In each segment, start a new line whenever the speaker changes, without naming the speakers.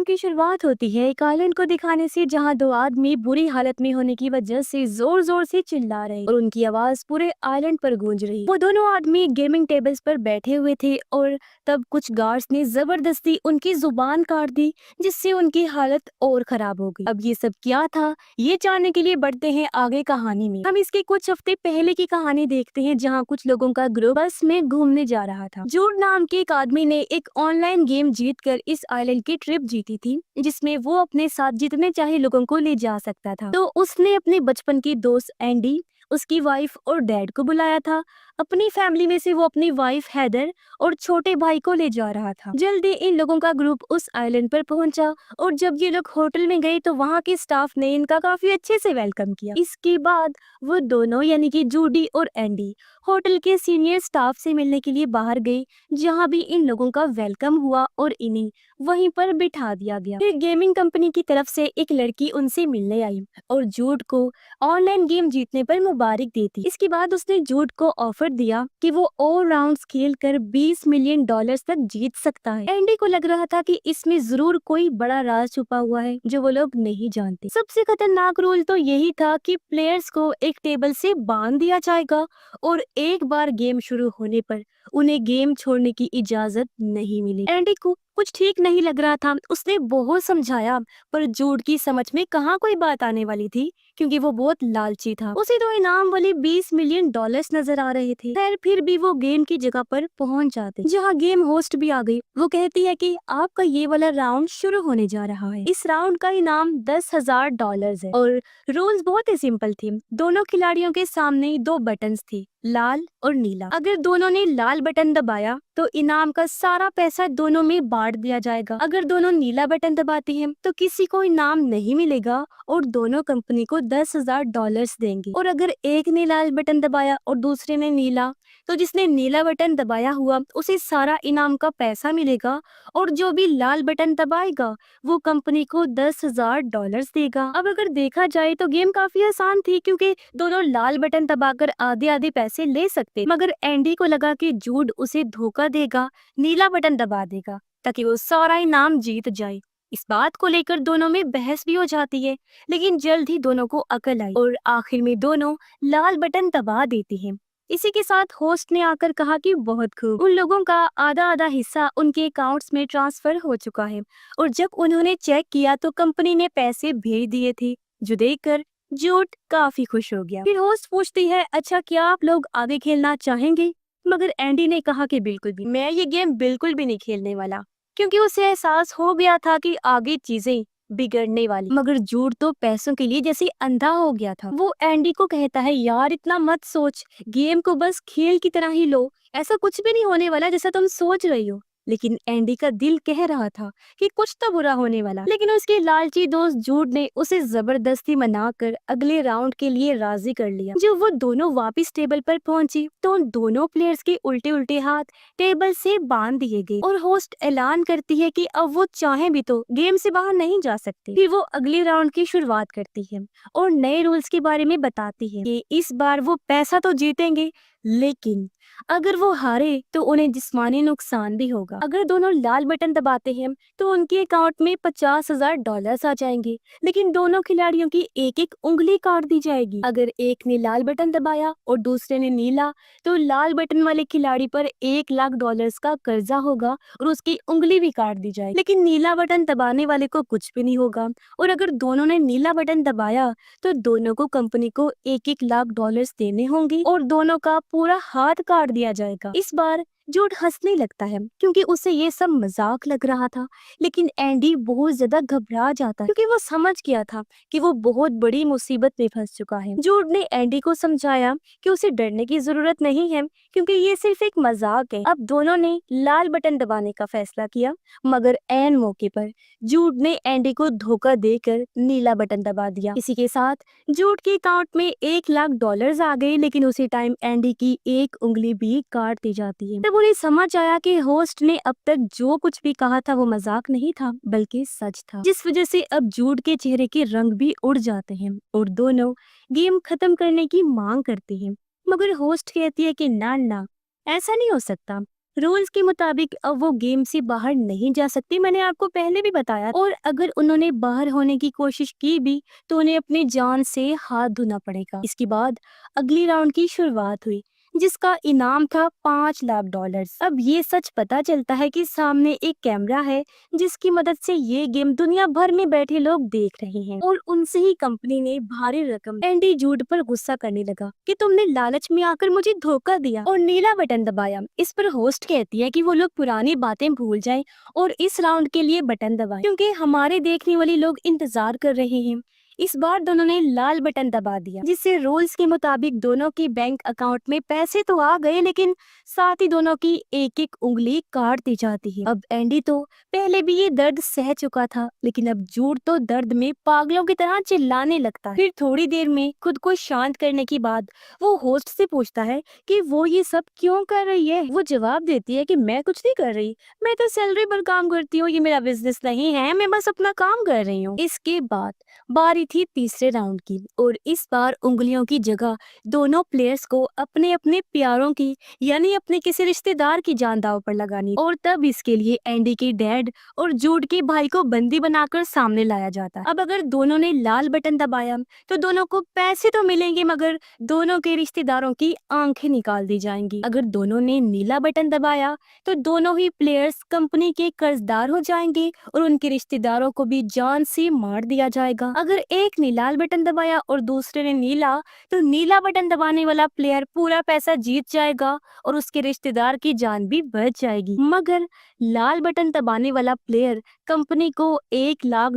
Game की शुरुआत होती है एक आइलैंड को दिखाने से, जहां दो आदमी बुरी हालत में होने की वजह से जोर जोर से चिल्ला रहे और उनकी आवाज पूरे आइलैंड पर गूंज रही। वो दोनों आदमी गेमिंग टेबल्स पर बैठे हुए थे और तब कुछ गार्ड्स ने जबरदस्ती उनकी जुबान काट दी, जिससे उनकी हालत और खराब हो गई। अब ये सब क्या था, ये जानने के लिए बढ़ते हैं आगे कहानी में। हम इसके कुछ हफ्ते पहले की कहानी देखते हैं, जहाँ कुछ लोगों का ग्रुप बस में घूमने जा रहा था। जूड नाम के एक आदमी ने एक ऑनलाइन गेम जीतकर इस आइलैंड की ट्रिप जीती थी, जिसमें वो अपने साथ जितने चाहे लोगों को ले जा सकता था। तो उसने अपने बचपन की दोस्त एंडी, उसकी वाइफ और डैड को बुलाया था। अपनी फैमिली में से वो अपनी वाइफ हैदर और छोटे भाई को ले जा रहा था। जल्दी इन लोगों का ग्रुप उस आइलैंड पर पहुंचा और जब ये लोग होटल में गए तो वहाँ के स्टाफ ने इनका काफी अच्छे से वेलकम किया। इसके बाद वो दोनों यानी कि जूडी और एंडी होटल के सीनियर स्टाफ से मिलने के लिए बाहर गए, जहाँ भी इन लोगों का वेलकम हुआ और इन्हें वहीं पर बिठा दिया गया। फिर गेमिंग कंपनी की तरफ से एक लड़की उनसे मिलने आई और जूड को ऑनलाइन गेम जीतने पर मुबारक दी थी। इसके बाद उसने जूड को ऑफर दिया कि वो ऑल राउंड्स खेलकर $20 मिलियन तक जीत सकता है। एंडी को लग रहा था कि इसमें जरूर कोई बड़ा राज छुपा हुआ है जो वो लोग नहीं जानते। सबसे खतरनाक रूल तो यही था कि प्लेयर्स को एक टेबल से बांध दिया जाएगा और एक बार गेम शुरू होने पर उन्हें गेम छोड़ने की इजाजत नहीं मिली। एंडी को कुछ ठीक नहीं लग रहा था। उसने बहुत समझाया, पर जूड की समझ में कहाँ कोई बात आने वाली थी, क्योंकि वो बहुत लालची था। उसे तो इनाम वाले $20 मिलियन नजर आ रहे थे। खैर फिर भी वो गेम की जगह पर पहुंच जाते, जहाँ गेम होस्ट भी आ गई। वो कहती है कि आपका ये वाला राउंड शुरू होने जा रहा है। इस राउंड का इनाम $10,000 है और रूल्स बहुत ही सिंपल थे। दोनों खिलाड़ियों के सामने दो बटन्स थे, लाल और नीला। अगर दोनों ने लाल बटन दबाया तो इनाम का सारा पैसा दोनों में बांट दिया जाएगा। अगर दोनों नीला बटन दबाते हैं तो किसी को इनाम नहीं मिलेगा और दोनों कंपनी को $10,000 देंगे। और अगर एक ने लाल बटन दबाया और दूसरे ने नीला, तो जिसने नीला बटन दबाया हुआ उसे सारा इनाम का पैसा मिलेगा और जो भी लाल बटन दबाएगा वो कंपनी को $10,000 देगा। अब अगर देखा जाए तो गेम काफी आसान थी, क्योंकि दोनों लाल बटन दबाकर आधे आधे पैसे ले सकते। मगर एंडी को लगा कि जूड उसे धोखा देगा, नीला बटन दबा देगा ताकि वो सारा इनाम जीत जाए। इस बात को लेकर दोनों में बहस भी हो जाती है, लेकिन जल्द ही दोनों को अकल आई और आखिर में दोनों लाल बटन दबा देती हैं। इसी के साथ होस्ट ने आकर कहा कि बहुत खूब, उन लोगों का आधा आधा हिस्सा उनके अकाउंट्स में ट्रांसफर हो चुका है। और जब उन्होंने चेक किया तो कंपनी ने पैसे भेज दिए थे, जो देखकर जूड काफी खुश हो गया। फिर होस्ट पूछती है, अच्छा क्या आप लोग आगे खेलना चाहेंगे? मगर एंडी ने कहा कि बिल्कुल भी, मैं ये गेम बिल्कुल भी नहीं खेलने वाला, क्योंकि उसे एहसास हो गया था कि आगे चीजें बिगड़ने वाली। मगर जूड तो पैसों के लिए जैसे अंधा हो गया था। वो एंडी को कहता है, यार इतना मत सोच, गेम को बस खेल की तरह ही लो, ऐसा कुछ भी नहीं होने वाला जैसा तुम सोच रही हो। लेकिन एंडी का दिल कह रहा था कि कुछ तो बुरा होने वाला। लेकिन उसके लालची दोस्त जूड ने उसे जबरदस्ती मनाकर अगले राउंड के लिए राजी कर लिया। जब वो दोनों वापस टेबल पर पहुंची तो उन दोनों प्लेयर्स के उल्टे उल्टे हाथ टेबल से बांध दिए गए और होस्ट ऐलान करती है कि अब वो चाहे भी तो गेम से बाहर नहीं जा सकते। फिर वो अगले राउंड की शुरुआत करती है और नए रूल्स के बारे में बताती है कि इस बार वो पैसा तो जीतेंगे, लेकिन अगर वो हारे तो उन्हें जिस्मानी नुकसान भी होगा। अगर दोनों लाल बटन दबाते हैं तो उनके अकाउंट में $50,000 आ जाएंगे, लेकिन दोनों खिलाड़ियों की एक एक उंगली काट दी जाएगी। अगर एक ने लाल बटन दबाया और दूसरे ने नीला, तो लाल बटन वाले खिलाड़ी पर $1,00,000 का कर्जा होगा और उसकी उंगली भी काट दी जाएगी। लेकिन नीला बटन दबाने वाले को कुछ भी नहीं होगा। और अगर दोनों ने नीला बटन दबाया तो दोनों को कंपनी को $1,00,000 देने होंगे और दोनों का पूरा हाथ काट दिया जाएगा। इस बार जूड हंसने लगता है, क्योंकि उसे ये सब मजाक लग रहा था। लेकिन एंडी बहुत ज्यादा घबरा जाता है, क्योंकि वो समझ गया था कि वो बहुत बड़ी मुसीबत में फंस चुका है। जूड ने एंडी को समझाया कि उसे डरने की जरूरत नहीं है, क्योंकि ये सिर्फ एक मजाक है। अब दोनों ने लाल बटन दबाने का फैसला किया, मगर ऐन मौके पर जूड ने एंडी को धोखा देकर नीला बटन दबा दिया। इसी के साथ जूड के अकाउंट में $1,00,000 आ गए, लेकिन उसी टाइम एंडी की एक उंगली भी काट दी जाती है। तब उन्हें समझ आया कि होस्ट ने अब तक जो कुछ भी कहा था वो मजाक नहीं था, बल्कि सच था, जिस वजह से अब जूड के चेहरे के रंग भी उड़ जाते हैं और दोनों गेम खत्म करने की मांग करते हैं। मगर होस्ट कहती है कि ना ना, ऐसा नहीं हो सकता, रूल्स के मुताबिक अब वो गेम से बाहर नहीं जा सकती, मैंने आपको पहले भी बताया। और अगर उन्होंने बाहर होने की कोशिश की भी तो उन्हें अपनी जान से हाथ धोना पड़ेगा। इसके बाद अगली राउंड की शुरुआत हुई, जिसका इनाम था $5 लाख। अब ये सच पता चलता है कि सामने एक कैमरा है जिसकी मदद से ये गेम दुनिया भर में बैठे लोग देख रहे हैं। और उनसे ही कंपनी ने भारी रकम एंडी जूड पर गुस्सा करने लगा कि तुमने लालच में आकर मुझे धोखा दिया और नीला बटन दबाया। इस पर होस्ट कहती है कि वो लोग पुरानी बातें भूल जाएं और इस राउंड के लिए बटन दबाएं, क्योंकि हमारे देखने वाले लोग इंतजार कर रहे हैं। इस बार दोनों ने लाल बटन दबा दिया, जिससे रूल्स के मुताबिक दोनों के बैंक अकाउंट में पैसे तो आ गए, लेकिन साथ ही दोनों की एक एक उंगली काट दी जाती है। अब एंडी तो पहले भी ये दर्द सह चुका था, लेकिन अब जूड तो दर्द में पागलों की तरह चिल्लाने लगता है। फिर थोड़ी देर में खुद को शांत करने के बाद वो होस्ट से पूछता है कि वो ये सब क्यों कर रही है। वो जवाब देती है कि मैं कुछ नहीं कर रही, मैं तो सैलरी पर काम करती हूँ, ये मेरा बिजनेस नहीं है, मैं बस अपना काम कर रही हूँ। इसके बाद बारी थी तीसरे राउंड की, और इस बार उंगलियों की जगह दोनों प्लेयर्स को अपने अपने प्यारों की, यानी अपने किसी रिश्तेदार की जान दांव पर लगानी। और तब इसके लिए एंडी के डैड और जूड के भाई को बंदी बनाकर सामने लाया जाता है। अब अगर दोनों ने लाल बटन दबाया तो दोनों को पैसे तो मिलेंगे, मगर दोनों के रिश्तेदारों की आंखें निकाल दी जाएंगी। अगर दोनों ने नीला बटन दबाया तो दोनों ही प्लेयर्स कंपनी के कर्जदार हो जाएंगे और उनके रिश्तेदारों को भी जान से मार दिया जाएगा। अगर एक ने लाल बटन दबाया और दूसरे ने नीला, तो नीला बटन दबाने वाला प्लेयर पूरा पैसा जीत जाएगा और उसके रिश्तेदार की जान भी बच जाएगी। मगर लाल बटन दबाने वाला प्लेयर कंपनी को $1 लाख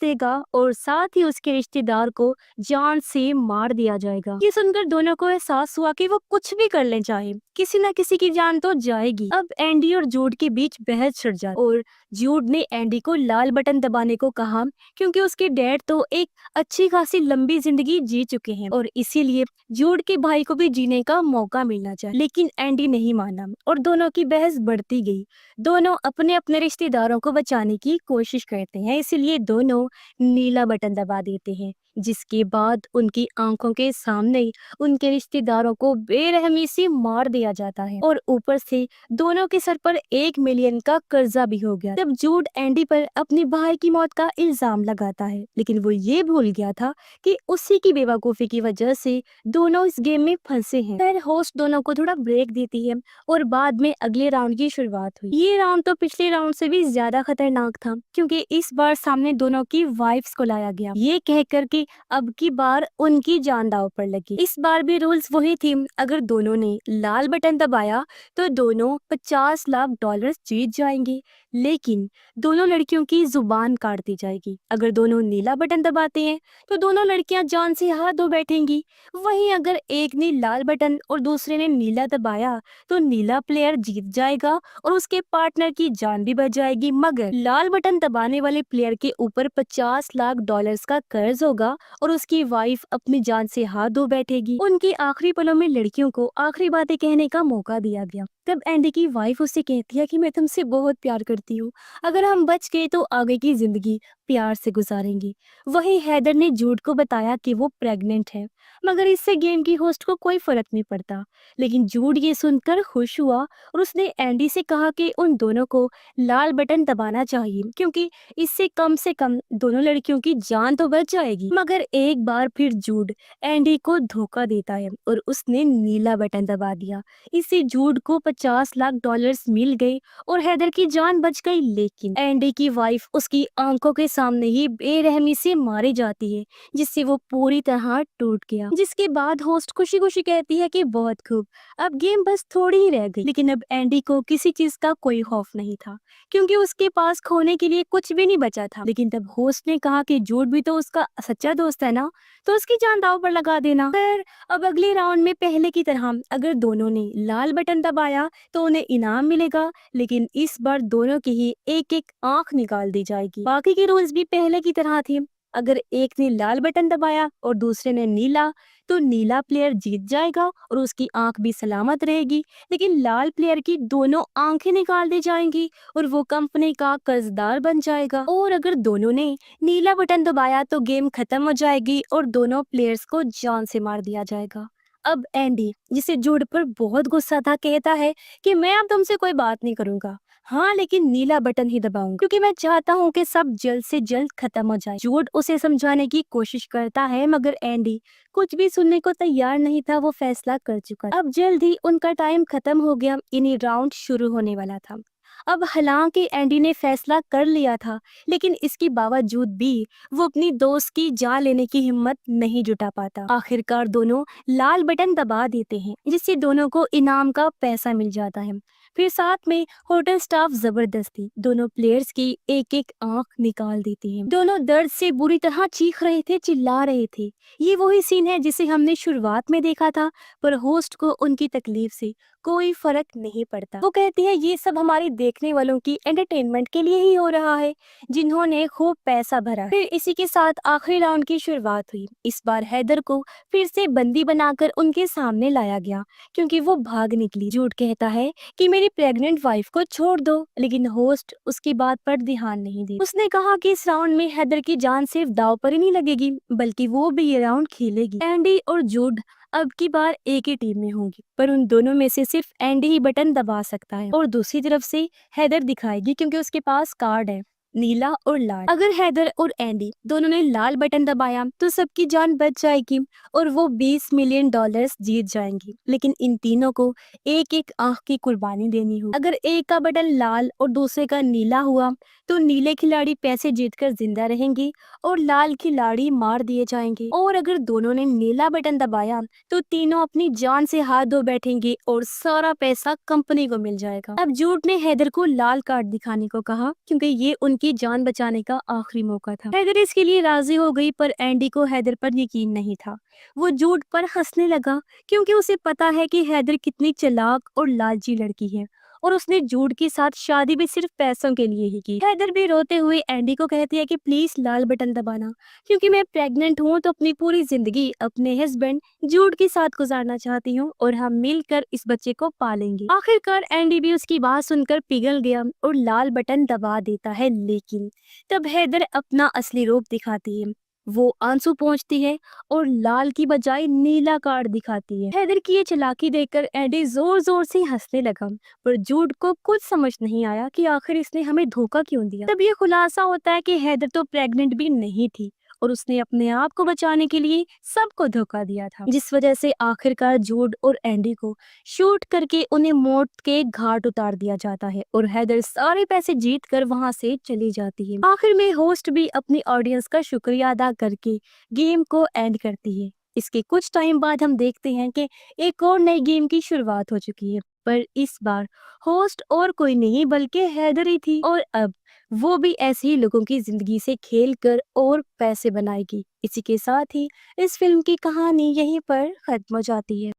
देगा और साथ ही उसके रिश्तेदार को जान से मार दिया जाएगा। ये सुनकर दोनों को एहसास हुआ कि वो कुछ भी कर ले चाहे, किसी न किसी की जान तो जाएगी। अब एंडी और जूड के बीच बहस छिड़ जाती और जूड ने एंडी को लाल बटन दबाने को कहा, क्योंकि उसके डैड तो एक अच्छी खासी लंबी जिंदगी जी चुके हैं और इसीलिए जूड के भाई को भी जीने का मौका मिलना चाहिए। लेकिन एंडी नहीं माना और दोनों की बहस बढ़ती गई। दोनों अपने अपने रिश्तेदारों को बचाने की कोशिश करते हैं, इसीलिए दोनों नीला बटन दबा देते हैं, जिसके बाद उनकी आंखों के सामने उनके रिश्तेदारों को बेरहमी से मार दिया जाता है और ऊपर से दोनों के सर पर $1 मिलियन का कर्जा भी हो गया। तब जूड एंडी पर अपने भाई की मौत का इल्जाम लगाता है, लेकिन वो ये भूल गया था कि उसी की बेवकूफी की वजह से दोनों इस गेम में फंसे हैं। फिर होस्ट दोनों को थोड़ा ब्रेक देती है और बाद में अगले राउंड की शुरुआत हुई। ये राउंड तो पिछले राउंड से भी ज्यादा खतरनाक था, क्योंकि इस बार सामने दोनों की वाइफ्स को लाया गया, ये कह कर के अब की बार उनकी जान दांव पर लगी। इस बार भी रूल्स वही थे, अगर दोनों ने लाल बटन दबाया तो दोनों $50 लाख जीत जाएंगे, लेकिन दोनों लड़कियों की जुबान काट दी जाएगी। अगर दोनों नीला बटन दबाते हैं तो दोनों लड़कियां जान से हाथ धो बैठेंगी। वहीं अगर एक ने लाल बटन और दूसरे ने नीला दबाया तो नीला प्लेयर जीत जाएगा और उसके पार्टनर की जान भी बच जाएगी। मगर लाल बटन दबाने वाले प्लेयर के ऊपर $50 लाख का कर्ज होगा और उसकी वाइफ अपनी जान से हाथ धो बैठेगी। उनकी आखिरी पलों में लड़कियों को आखिरी बातें कहने का मौका दिया गया। तब एंडी की वाइफ उससे कहती है कि मैं तुमसे बहुत प्यार करती हूँ, अगर हम बच गए तो आगे की जिंदगी प्यार से गुजारेंगे। वहीं हैदर ने जूड को बताया कि वो प्रेग्नेंट है, मगर इससे गेम की होस्ट को कोई फर्क नहीं पड़ता। लेकिन जूड ये सुनकर खुश हुआ और उसने एंडी से कहा कि उन दोनों को लाल बटन दबाना चाहिए, क्योंकि इससे कम से कम दोनों लड़कियों की जान तो बच जाएगी। मगर एक बार फिर जूड एंडी को धोखा देता है और उसने नीला बटन दबा दिया। इससे जूड को $50 लाख मिल गए और हैदर की जान बच गई। लेकिन एंडी की वाइफ उसकी आंखों के सामने ही बेरहमी से मारी जाती है, जिससे वो पूरी तरह टूट गया। जिसके बाद होस्ट खुशी खुशी कहती है कि बहुत खूब, अब गेम बस थोड़ी ही रह गई। लेकिन अब एंडी को किसी चीज का कोई खौफ नहीं था, क्योंकि उसके पास खोने के लिए कुछ भी नहीं बचा था। लेकिन तब होस्ट ने कहा कि जूड भी तो उसका सच्चा दोस्त है ना, तो उसकी जान दांव पर लगा देना। फिर अब अगले राउंड में पहले की तरह अगर दोनों ने लाल बटन दबाया तो उन्हें इनाम मिलेगा, लेकिन इस बार दोनों की ही एक एक आंख निकाल दी जाएगी। बाकी के रूल्स भी पहले की तरह थे, अगर एक ने लाल बटन दबाया और दूसरे ने नीला, तो नीला प्लेयर जीत जाएगा और उसकी आंख भी सलामत रहेगी। लेकिन लाल प्लेयर की दोनों आंखें निकाल दी जाएंगी और वो कंपनी का कर्जदार बन जाएगा। और अगर दोनों ने नीला बटन दबाया तो गेम खत्म हो जाएगी और दोनों प्लेयर्स को जान से मार दिया जाएगा। अब एंडी, जिसे जूड पर बहुत गुस्सा था, कहता है कि मैं अब तुमसे कोई बात नहीं करूंगा। हाँ, लेकिन नीला बटन ही दबाऊंगा क्योंकि मैं चाहता हूँ कि सब जल्द से जल्द खत्म हो जाए। जूड उसे समझाने की कोशिश करता है मगर एंडी कुछ भी सुनने को तैयार नहीं था। वो फैसला कर चुका था। अब जल्द ही उनका टाइम खत्म हो गया। इन्हीं राउंड शुरू होने वाला था। अब हालांकि एंडी ने फैसला कर लिया था, लेकिन इसके बावजूद भी वो अपनी दोस्त की जान लेने की हिम्मत नहीं जुटा पाता। आखिरकार दोनों लाल बटन दबा देते हैं, जिससे दोनों को इनाम का पैसा मिल जाता है। फिर साथ में होटल स्टाफ जबरदस्ती दोनों प्लेयर्स की एक एक आंख निकाल देती है। दोनों दर्द से बुरी तरह चीख रहे थे, चिल्ला रहे थे। ये वही सीन है जिसे हमने शुरुआत में देखा था, पर होस्ट को उनकी तकलीफ से कोई फर्क नहीं पड़ता। वो कहती है ये सब हमारे देखने वालों की एंटरटेनमेंट के लिए ही हो रहा है, जिन्होंने खूब पैसा भरा। फिर इसी के साथ आखिरी राउंड की शुरुआत हुई। इस बार हैदर को फिर से बंदी बनाकर उनके सामने लाया गया क्योंकि वो भाग निकली। जूड कहता है कि मेरी प्रेग्नेंट वाइफ को छोड़ दो, लेकिन होस्ट उसकी बात पर ध्यान नहीं दी। उसने कहा कि इस राउंड में हैदर की जान सिर्फ दाव पर ही नहीं लगेगी, बल्कि वो भी ये राउंड खेलेगी। एंडी और जूड अब की बार एक ही टीम में होंगी, पर उन दोनों में से सिर्फ एंडी ही बटन दबा सकता है और दूसरी तरफ से हैदर दिखाएगी क्योंकि उसके पास कार्ड है, नीला और लाल। अगर हैदर और एंडी दोनों ने लाल बटन दबाया तो सबकी जान बच जाएगी और वो $20 मिलियन जीत जाएंगी। लेकिन इन तीनों को एक एक आंख की कुर्बानी देनी होगी। अगर एक का बटन लाल और दूसरे का नीला हुआ तो नीले खिलाड़ी पैसे जीतकर जिंदा रहेंगे और लाल खिलाड़ी मार दिए जाएंगे। और अगर दोनों ने नीला बटन दबाया तो तीनों अपनी जान से हाथ धो बैठेंगे और सारा पैसा कंपनी को मिल जाएगा। अब जूड ने हैदर को लाल कार्ड दिखाने को कहा क्योंकि ये उनकी जान बचाने का आखिरी मौका था। हैदर इसके लिए राजी हो गई, पर एंडी को हैदर पर यकीन नहीं था। वो जूड पर हंसने लगा क्योंकि उसे पता है कि हैदर कितनी चालाक और लालची लड़की है और उसने जूड के साथ शादी भी सिर्फ पैसों के लिए ही की। हैदर भी रोते हुए एंडी को कहती है कि प्लीज लाल बटन दबाना क्योंकि मैं प्रेग्नेंट हूँ तो अपनी पूरी जिंदगी अपने हस्बैंड जूड के साथ गुजारना चाहती हूँ और हम मिलकर इस बच्चे को पालेंगे। आखिरकार एंडी भी उसकी बात सुनकर पिघल गया और लाल बटन दबा देता है, लेकिन तब हैदर अपना असली रूप दिखाती है। वो आंसू पहुंचती है और लाल की बजाय नीला कार्ड दिखाती है। हैदर की ये चालाकी देखकर एंडी जोर जोर से हंसने लगा, पर जूड को कुछ समझ नहीं आया कि आखिर इसने हमें धोखा क्यों दिया। तब ये खुलासा होता है कि हैदर तो प्रेग्नेंट भी नहीं थी और उसने अपने आप को बचाने के लिए सबको धोखा दिया था, जिस वजह से आखिरकार जूड और एंडी को शूट करके उन्हें मौत के घाट उतार दिया जाता है और हैदर सारे पैसे जीत कर वहां से चली जाती है। आखिर में होस्ट भी अपनी ऑडियंस का शुक्रिया अदा करके गेम को एंड करती है। इसके कुछ टाइम बाद हम देखते हैं कि एक और नई गेम की शुरुआत हो चुकी है, पर इस बार होस्ट और कोई नहीं बल्कि हैदर ही थी और अब वो भी ऐसे ही लोगों की जिंदगी से खेल कर और पैसे बनाएगी। इसी के साथ ही इस फिल्म की कहानी यहीं पर खत्म हो जाती है।